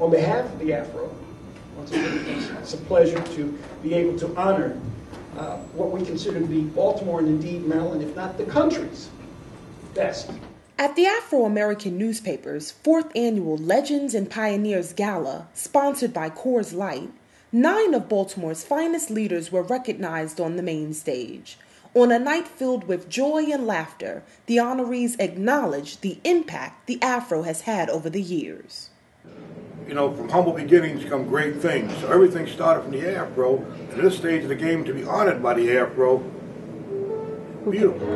On behalf of the AFRO, once again, it's a pleasure to be able to honor what we consider to be Baltimore and indeed Maryland, if not the country's best. At the Afro-American newspaper's 4th annual Legends and Pioneers Gala, sponsored by Coors Light, 9 of Baltimore's finest leaders were recognized on the main stage. On a night filled with joy and laughter, the honorees acknowledged the impact the Afro has had over the years. You know, from humble beginnings come great things. So everything started from the AFRO, and at this stage of the game to be honored by the AFRO, beautiful.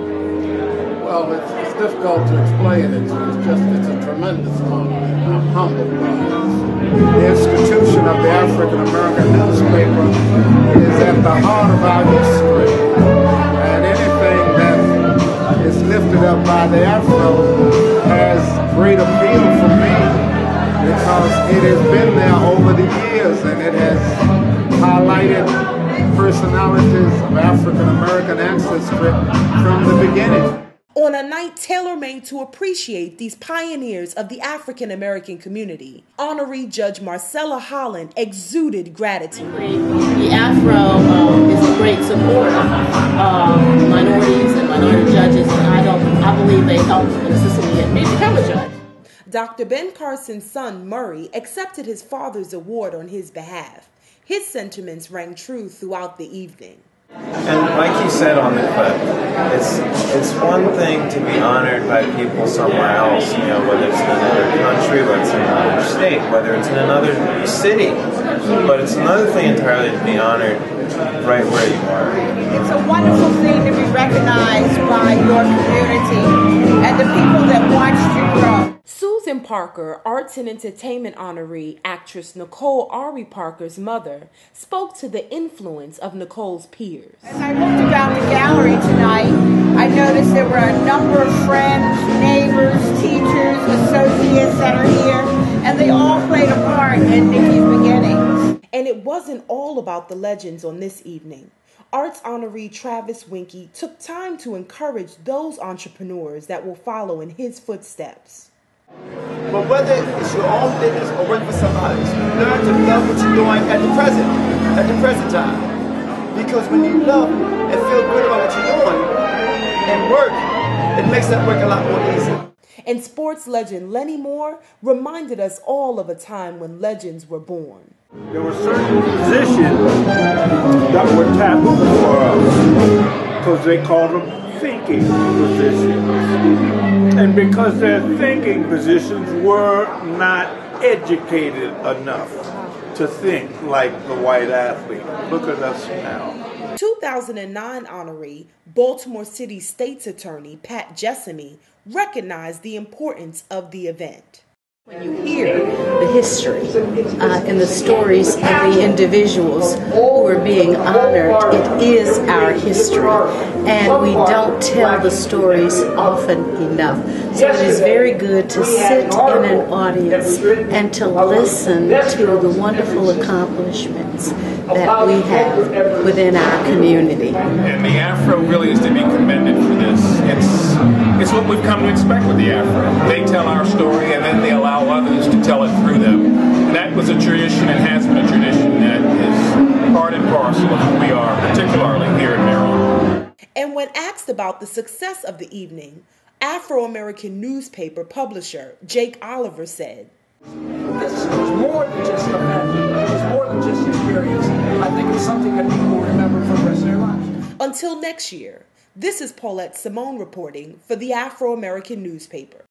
Well, it's difficult to explain. It's a tremendous honor. I'm humbled by this. The institution of the African American newspaper is at the heart of our history. And anything that is lifted up by the Afro has great appeal for me, because it has been there over the years and it has highlighted personalities of African American ancestry from the beginning. On a night tailor-made to appreciate these pioneers of the African American community, honoree Judge Marcella Holland exuded gratitude. The Afro is a great supporter of minorities and minority judges, and I believe they helped and assisted me become a judge. Dr. Ben Carson's son, Murray, accepted his father's award on his behalf. His sentiments rang true throughout the evening. And like you said on the clip, it's one thing to be honored by people somewhere else, you know, whether it's in another country, whether it's in another state, whether it's in another city. But it's another thing entirely to be honored right where you are. It's a wonderful thing to be recognized by your community and the people that watched you grow. Susan Parker, Arts and Entertainment honoree actress Nicole Ari Parker's mother, spoke to the influence of Nicole's peers. As I looked around the gallery tonight, I noticed there were a number of friends, neighbors, teachers, associates that are here, and they all played a part in Nikki's beginnings. And it wasn't all about the legends on this evening. Arts honoree Travis Winkie took time to encourage those entrepreneurs that will follow in his footsteps. But whether it's your own business or working for somebody else, learn to love what you're doing at the present time. Because when you love and feel good about what you're doing and work, it makes that work a lot more easy. And sports legend Lenny Moore reminded us all of a time when legends were born. There were certain positions that were taboo for us because they called them thinking positions. And because their thinking positions were not educated enough to think like the white athlete. Look at us now. 2009 honoree, Baltimore City State's Attorney Pat Jessamy recognized the importance of the event. When you hear the history and the stories of the individuals who are being honored, it is our history, and we don't tell the stories often enough. So it is very good to sit in an audience and to listen to the wonderful accomplishments that we have within our community. And the Afro really is to be commended for this. It's what we've come to expect with the Afro. They tell our story and then they allow others to tell it through them. And that was a tradition and has been a tradition that is part and parcel of who we are, particularly here in Maryland. And when asked about the success of the evening, Afro-American newspaper publisher Jake Oliver said, It's more than just a event. It's more than just experience. I think it's something that people will remember for the rest of their lives. Until next year, this is Paulette Simone reporting for the Afro-American newspaper.